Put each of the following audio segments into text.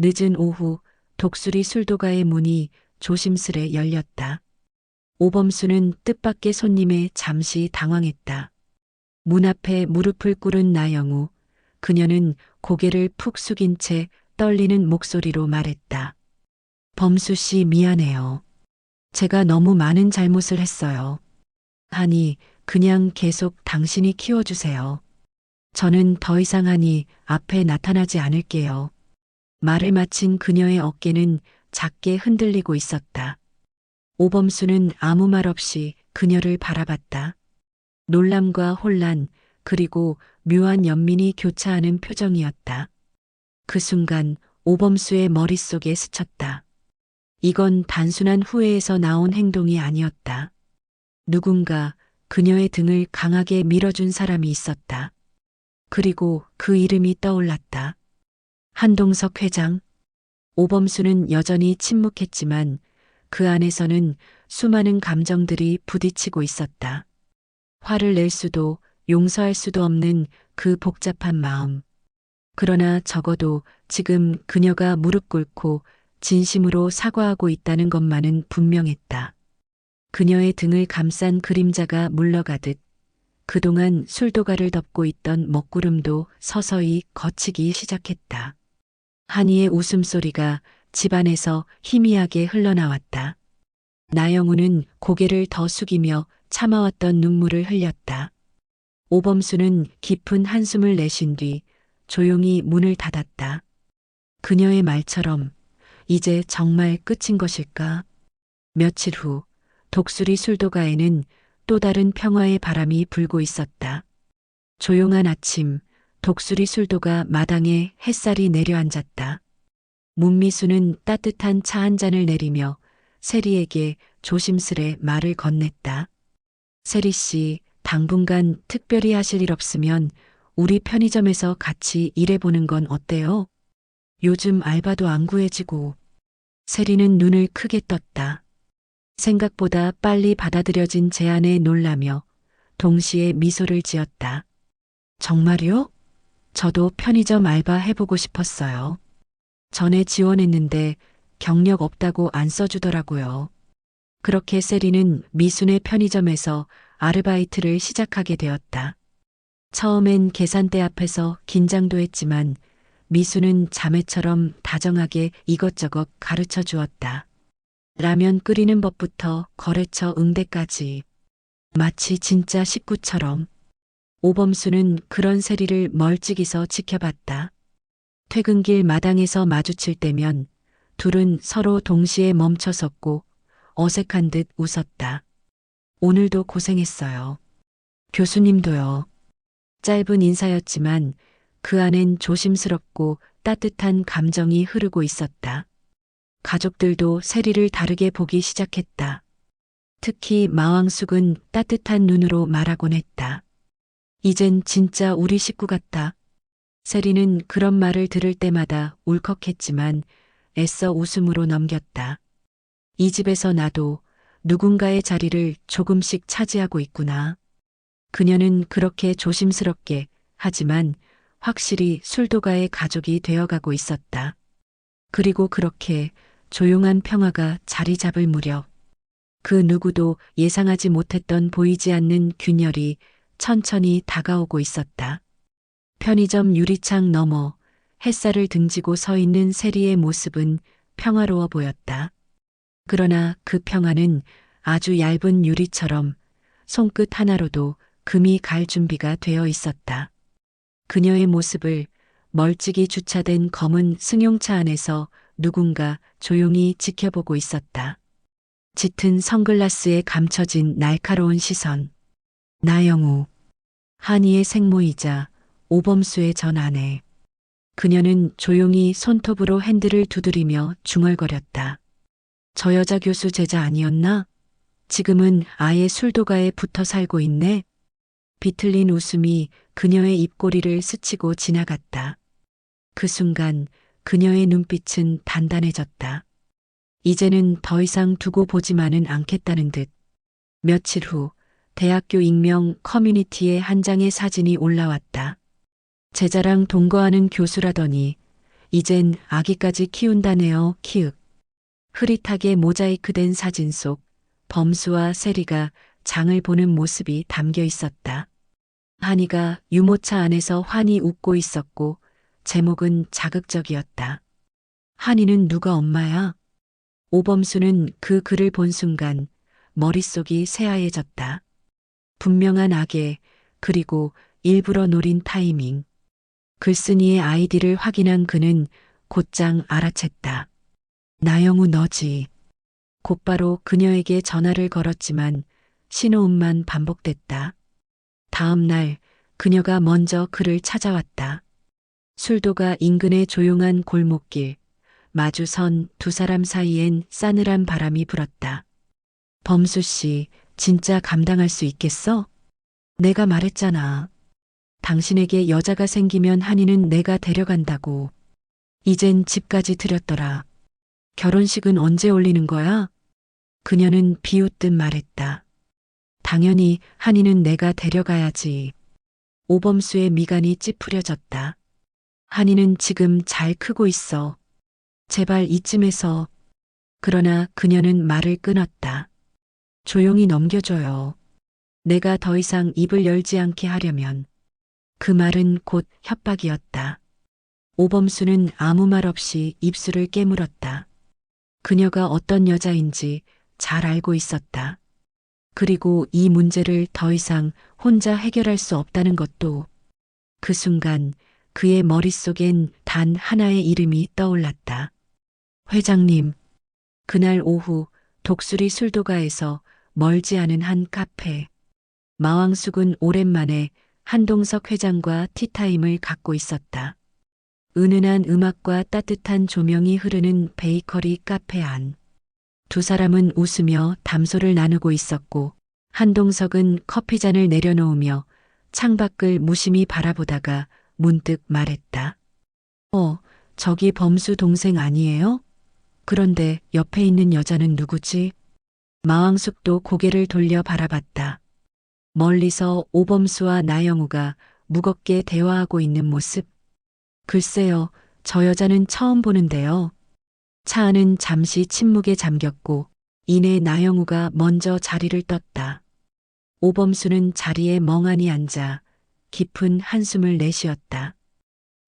늦은 오후 독수리 술도가의 문이 조심스레 열렸다. 오범수는 뜻밖의 손님에 잠시 당황했다. 문 앞에 무릎을 꿇은 나영우. 그녀는 고개를 푹 숙인 채 떨리는 목소리로 말했다. 범수 씨 미안해요. 제가 너무 많은 잘못을 했어요. 하니 그냥 계속 당신이 키워주세요. 저는 더 이상 하니 앞에 나타나지 않을게요. 말을 마친 그녀의 어깨는 작게 흔들리고 있었다. 오범수는 아무 말 없이 그녀를 바라봤다. 놀람과 혼란, 그리고 묘한 연민이 교차하는 표정이었다. 그 순간 오범수의 머릿속에 스쳤다. 이건 단순한 후회에서 나온 행동이 아니었다. 누군가 그녀의 등을 강하게 밀어준 사람이 있었다. 그리고 그 이름이 떠올랐다. 한동석 회장. 오범수는 여전히 침묵했지만 그 안에서는 수많은 감정들이 부딪히고 있었다. 화를 낼 수도 용서할 수도 없는 그 복잡한 마음. 그러나 적어도 지금 그녀가 무릎 꿇고 진심으로 사과하고 있다는 것만은 분명했다. 그녀의 등을 감싼 그림자가 물러가듯 그동안 술도가를 덮고 있던 먹구름도 서서히 걷히기 시작했다. 한이의 웃음소리가 집안에서 희미하게 흘러나왔다. 나영우는 고개를 더 숙이며 참아왔던 눈물을 흘렸다. 오범수는 깊은 한숨을 내쉰 뒤 조용히 문을 닫았다. 그녀의 말처럼 이제 정말 끝인 것일까? 며칠 후 독수리 술도가에는 또 다른 평화의 바람이 불고 있었다. 조용한 아침, 독수리 술도가 마당에 햇살이 내려앉았다. 문미수는 따뜻한 차 한 잔을 내리며 세리에게 조심스레 말을 건넸다. 세리 씨, 당분간 특별히 하실 일 없으면 우리 편의점에서 같이 일해보는 건 어때요? 요즘 알바도 안 구해지고. 세리는 눈을 크게 떴다. 생각보다 빨리 받아들여진 제안에 놀라며 동시에 미소를 지었다. 정말요? 저도 편의점 알바 해보고 싶었어요. 전에 지원했는데 경력 없다고 안 써주더라고요. 그렇게 세리는 미순의 편의점에서 아르바이트를 시작하게 되었다. 처음엔 계산대 앞에서 긴장도 했지만 미수는 자매처럼 다정하게 이것저것 가르쳐 주었다. 라면 끓이는 법부터 거래처 응대까지. 마치 진짜 식구처럼. 오범수는 그런 세리를 멀찍이서 지켜봤다. 퇴근길 마당에서 마주칠 때면 둘은 서로 동시에 멈춰섰고 어색한 듯 웃었다. 오늘도 고생했어요. 교수님도요. 짧은 인사였지만 그 안엔 조심스럽고 따뜻한 감정이 흐르고 있었다. 가족들도 세리를 다르게 보기 시작했다. 특히 마왕숙은 따뜻한 눈으로 말하곤 했다. 이젠 진짜 우리 식구 같다. 세리는 그런 말을 들을 때마다 울컥했지만 애써 웃음으로 넘겼다. 이 집에서 나도 누군가의 자리를 조금씩 차지하고 있구나. 그녀는 그렇게 조심스럽게 하지만 확실히 술도가의 가족이 되어가고 있었다. 그리고 그렇게 조용한 평화가 자리 잡을 무렵 그 누구도 예상하지 못했던 보이지 않는 균열이 천천히 다가오고 있었다. 편의점 유리창 너머 햇살을 등지고 서 있는 세리의 모습은 평화로워 보였다. 그러나 그 평화는 아주 얇은 유리처럼 손끝 하나로도 금이 갈 준비가 되어 있었다. 그녀의 모습을 멀찍이 주차된 검은 승용차 안에서 누군가 조용히 지켜보고 있었다. 짙은 선글라스에 감춰진 날카로운 시선. 나영우. 한이의 생모이자 오범수의 전 아내. 그녀는 조용히 손톱으로 핸들을 두드리며 중얼거렸다. 저 여자 교수 제자 아니었나? 지금은 아예 술도가에 붙어 살고 있네. 비틀린 웃음이 그녀의 입꼬리를 스치고 지나갔다. 그 순간 그녀의 눈빛은 단단해졌다. 이제는 더 이상 두고 보지만은 않겠다는 듯. 며칠 후 대학교 익명 커뮤니티에 한 장의 사진이 올라왔다. 제자랑 동거하는 교수라더니 이젠 아기까지 키운다네요. 키읔. 흐릿하게 모자이크된 사진 속 범수와 세리가 장을 보는 모습이 담겨 있었다. 한이가 유모차 안에서 환히 웃고 있었고 제목은 자극적이었다. 한이는 누가 엄마야? 오범수는 그 글을 본 순간 머릿속이 새하얘졌다. 분명한 악의, 그리고 일부러 노린 타이밍. 글쓴이의 아이디를 확인한 그는 곧장 알아챘다. 나영우 너지. 곧바로 그녀에게 전화를 걸었지만 신호음만 반복됐다. 다음 날 그녀가 먼저 그를 찾아왔다. 술도가 인근의 조용한 골목길, 마주 선 두 사람 사이엔 싸늘한 바람이 불었다. 범수 씨, 진짜 감당할 수 있겠어? 내가 말했잖아. 당신에게 여자가 생기면 한이는 내가 데려간다고. 이젠 집까지 들였더라. 결혼식은 언제 올리는 거야? 그녀는 비웃듯 말했다. 당연히 한이는 내가 데려가야지. 오범수의 미간이 찌푸려졌다. 한이는 지금 잘 크고 있어. 제발 이쯤에서. 그러나 그녀는 말을 끊었다. 조용히 넘겨줘요. 내가 더 이상 입을 열지 않게 하려면. 그 말은 곧 협박이었다. 오범수는 아무 말 없이 입술을 깨물었다. 그녀가 어떤 여자인지 잘 알고 있었다. 그리고 이 문제를 더 이상 혼자 해결할 수 없다는 것도. 그 순간 그의 머릿속엔 단 하나의 이름이 떠올랐다. 회장님. 그날 오후 독수리 술도가에서 멀지 않은 한 카페. 마왕숙은 오랜만에 한동석 회장과 티타임을 갖고 있었다. 은은한 음악과 따뜻한 조명이 흐르는 베이커리 카페 안. 두 사람은 웃으며 담소를 나누고 있었고 한동석은 커피잔을 내려놓으며 창밖을 무심히 바라보다가 문득 말했다. 저기 범수 동생 아니에요? 그런데 옆에 있는 여자는 누구지? 마왕숙도 고개를 돌려 바라봤다. 멀리서 오범수와 나영우가 무겁게 대화하고 있는 모습. 글쎄요, 저 여자는 처음 보는데요. 차 안은 잠시 침묵에 잠겼고 이내 나영우가 먼저 자리를 떴다. 오범수는 자리에 멍하니 앉아 깊은 한숨을 내쉬었다.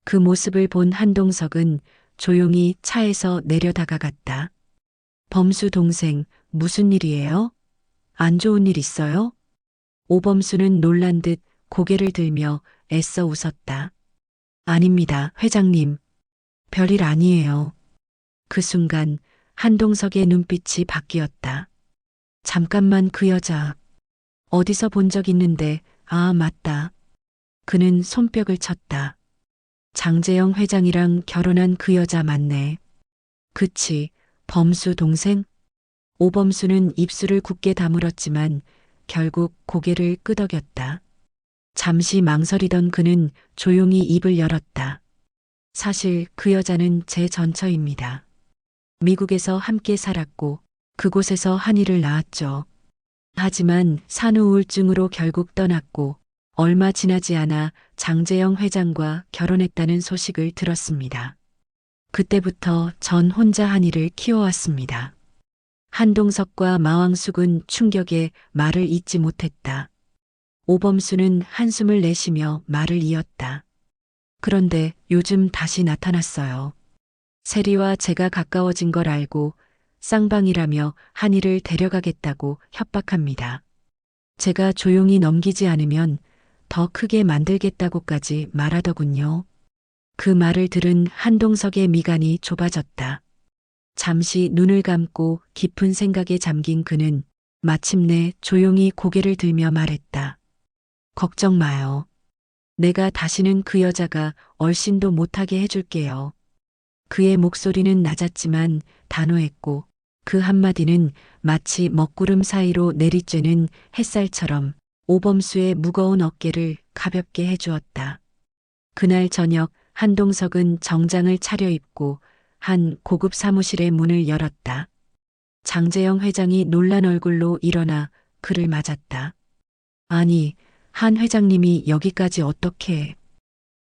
그 모습을 본 한동석은 조용히 차에서 내려 다가갔다. 범수 동생, 무슨 일이에요? 안 좋은 일 있어요? 오범수는 놀란 듯 고개를 들며 애써 웃었다. 아닙니다, 회장님. 별일 아니에요. 그 순간 한동석의 눈빛이 바뀌었다. 잠깐만 그 여자. 어디서 본 적 있는데, 아, 맞다. 그는 손뼉을 쳤다. 장재영 회장이랑 결혼한 그 여자 맞네. 그치, 범수 동생? 오범수는 입술을 굳게 다물었지만 결국 고개를 끄덕였다. 잠시 망설이던 그는 조용히 입을 열었다. 사실 그 여자는 제 전처입니다. 미국에서 함께 살았고 그곳에서 한이를 낳았죠. 하지만 산후 우울증으로 결국 떠났고 얼마 지나지 않아 장재영 회장과 결혼했다는 소식을 들었습니다. 그때부터 전 혼자 한이를 키워왔습니다. 한동석과 마왕숙은 충격에 말을 잇지 못했다. 오범수는 한숨을 내쉬며 말을 이었다. 그런데 요즘 다시 나타났어요. 세리와 제가 가까워진 걸 알고 쌍방이라며 한이를 데려가겠다고 협박합니다. 제가 조용히 넘기지 않으면 더 크게 만들겠다고까지 말하더군요. 그 말을 들은 한동석의 미간이 좁아졌다. 잠시 눈을 감고 깊은 생각에 잠긴 그는 마침내 조용히 고개를 들며 말했다. 걱정 마요. 내가 다시는 그 여자가 얼씬도 못하게 해줄게요. 그의 목소리는 낮았지만 단호했고 그 한마디는 마치 먹구름 사이로 내리쬐는 햇살처럼 오범수의 무거운 어깨를 가볍게 해주었다. 그날 저녁 한동석은 정장을 차려입고 한 고급 사무실의 문을 열었다. 장재영 회장이 놀란 얼굴로 일어나 그를 맞았다. 아니, 한 회장님이 여기까지 어떻게...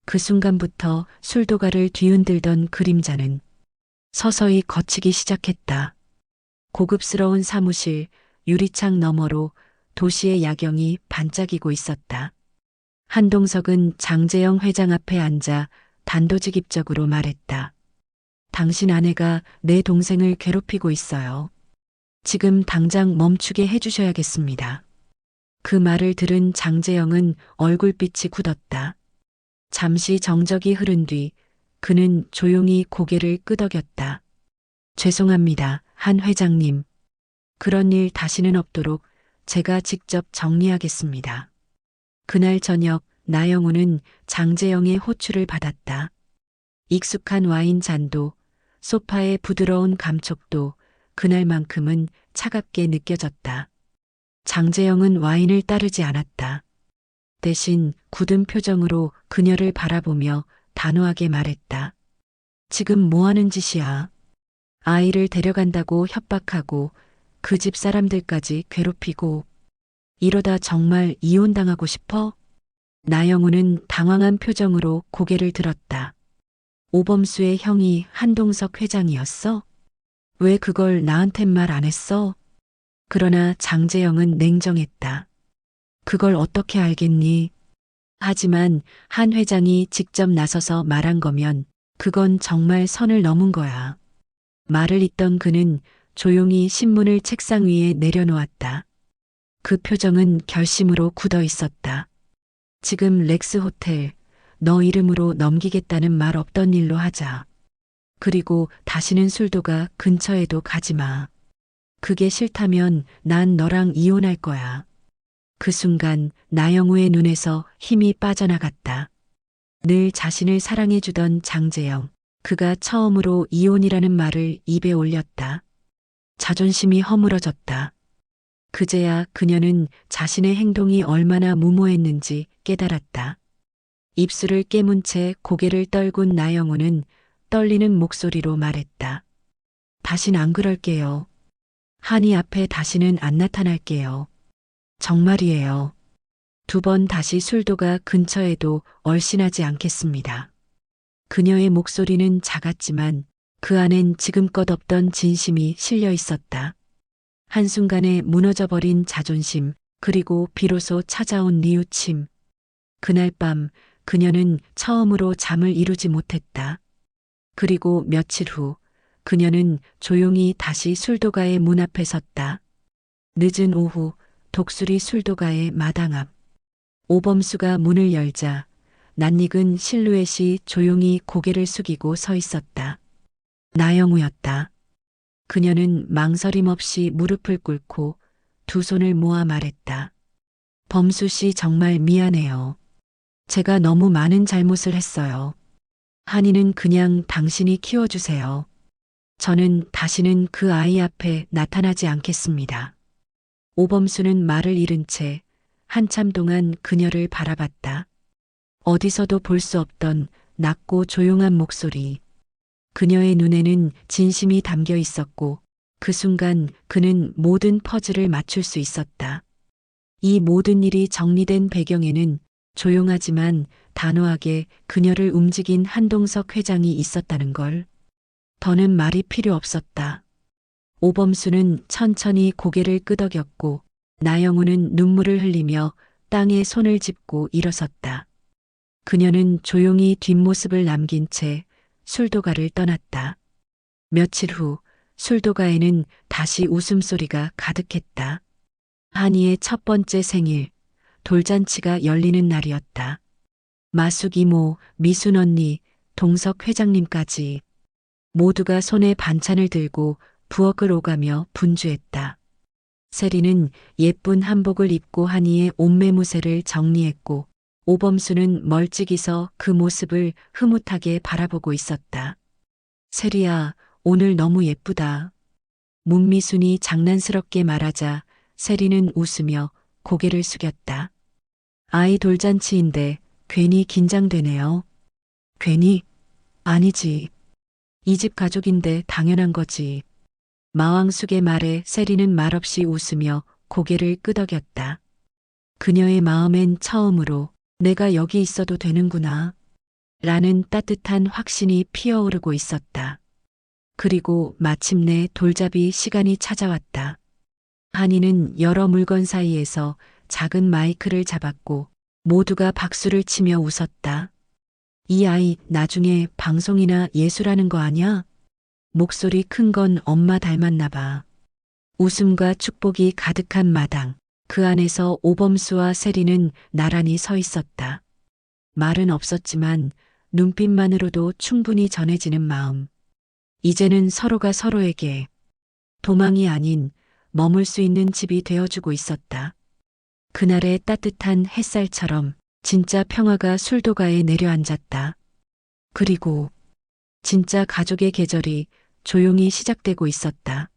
그 순간부터 술도가를 뒤흔들던 그림자는 서서히 걷히기 시작했다. 고급스러운 사무실, 유리창 너머로 도시의 야경이 반짝이고 있었다. 한동석은 장재영 회장 앞에 앉아 단도직입적으로 말했다. 당신 아내가 내 동생을 괴롭히고 있어요. 지금 당장 멈추게 해주셔야겠습니다. 그 말을 들은 장재영은 얼굴빛이 굳었다. 잠시 정적이 흐른 뒤 그는 조용히 고개를 끄덕였다. 죄송합니다, 한 회장님. 그런 일 다시는 없도록 제가 직접 정리하겠습니다. 그날 저녁 나영우는 장재영의 호출을 받았다. 익숙한 와인 잔도, 소파의 부드러운 감촉도 그날만큼은 차갑게 느껴졌다. 장재영은 와인을 따르지 않았다. 대신 굳은 표정으로 그녀를 바라보며 단호하게 말했다. 지금 뭐 하는 짓이야? 아이를 데려간다고 협박하고 그 집 사람들까지 괴롭히고 이러다 정말 이혼당하고 싶어? 나영우는 당황한 표정으로 고개를 들었다. 오범수의 형이 한동석 회장이었어? 왜 그걸 나한텐 말 안 했어? 그러나 장재영은 냉정했다. 그걸 어떻게 알겠니? 하지만 한 회장이 직접 나서서 말한 거면 그건 정말 선을 넘은 거야. 말을 잇던 그는 조용히 신문을 책상 위에 내려놓았다. 그 표정은 결심으로 굳어 있었다. 지금 렉스 호텔, 너 이름으로 넘기겠다는 말 없던 일로 하자. 그리고 다시는 술도가 근처에도 가지 마. 그게 싫다면 난 너랑 이혼할 거야. 그 순간 나영우의 눈에서 힘이 빠져나갔다. 늘 자신을 사랑해주던 장재영, 그가 처음으로 이혼이라는 말을 입에 올렸다. 자존심이 허물어졌다. 그제야 그녀는 자신의 행동이 얼마나 무모했는지 깨달았다. 입술을 깨문 채 고개를 떨군 나영우는 떨리는 목소리로 말했다. 다신 안 그럴게요. 한이 앞에 다시는 안 나타날게요. 정말이에요. 2번 다시 술도가 근처에도 얼씬하지 않겠습니다. 그녀의 목소리는 작았지만 그 안엔 지금껏 없던 진심이 실려 있었다. 한순간에 무너져버린 자존심, 그리고 비로소 찾아온 뉘우침. 그날 밤 그녀는 처음으로 잠을 이루지 못했다. 그리고 며칠 후 그녀는 조용히 다시 술도가의 문 앞에 섰다. 늦은 오후 독수리 술도가의 마당 앞. 오범수가 문을 열자 낯익은 실루엣이 조용히 고개를 숙이고 서 있었다. 나영우였다. 그녀는 망설임 없이 무릎을 꿇고 2 손을 모아 말했다. 범수 씨 정말 미안해요. 제가 너무 많은 잘못을 했어요. 한이는 그냥 당신이 키워주세요. 저는 다시는 그 아이 앞에 나타나지 않겠습니다. 오범수는 말을 잃은 채 한참 동안 그녀를 바라봤다. 어디서도 볼 수 없던 낮고 조용한 목소리. 그녀의 눈에는 진심이 담겨 있었고 그 순간 그는 모든 퍼즐을 맞출 수 있었다. 이 모든 일이 정리된 배경에는 조용하지만 단호하게 그녀를 움직인 한동석 회장이 있었다는 걸. 더는 말이 필요 없었다. 오범수는 천천히 고개를 끄덕였고 나영우는 눈물을 흘리며 땅에 손을 짚고 일어섰다. 그녀는 조용히 뒷모습을 남긴 채 술도가를 떠났다. 며칠 후 술도가에는 다시 웃음소리가 가득했다. 한이의 첫 번째 생일, 돌잔치가 열리는 날이었다. 마숙 이모, 미순 언니, 동석 회장님까지 모두가 손에 반찬을 들고 부엌을 오가며 분주했다. 세리는 예쁜 한복을 입고 한이의 옷매무새를 정리했고 오범수는 멀찍이 서 그 모습을 흐뭇하게 바라보고 있었다. 세리야, 오늘 너무 예쁘다. 문미순이 장난스럽게 말하자 세리는 웃으며 고개를 숙였다. 아이 돌잔치인데 괜히 긴장되네요. 괜히? 아니지. 이 집 가족인데 당연한 거지. 마왕숙의 말에 세리는 말없이 웃으며 고개를 끄덕였다. 그녀의 마음엔 처음으로 내가 여기 있어도 되는구나 라는 따뜻한 확신이 피어오르고 있었다. 그리고 마침내 돌잡이 시간이 찾아왔다. 한이는 여러 물건 사이에서 작은 마이크를 잡았고 모두가 박수를 치며 웃었다. 이 아이 나중에 방송이나 예술하는 거 아냐? 목소리 큰 건 엄마 닮았나 봐. 웃음과 축복이 가득한 마당. 그 안에서 오범수와 세리는 나란히 서 있었다. 말은 없었지만 눈빛만으로도 충분히 전해지는 마음. 이제는 서로가 서로에게 도망이 아닌 머물 수 있는 집이 되어주고 있었다. 그날의 따뜻한 햇살처럼 진짜 평화가 술도가에 내려앉았다. 그리고 진짜 가족의 계절이 조용히 시작되고 있었다.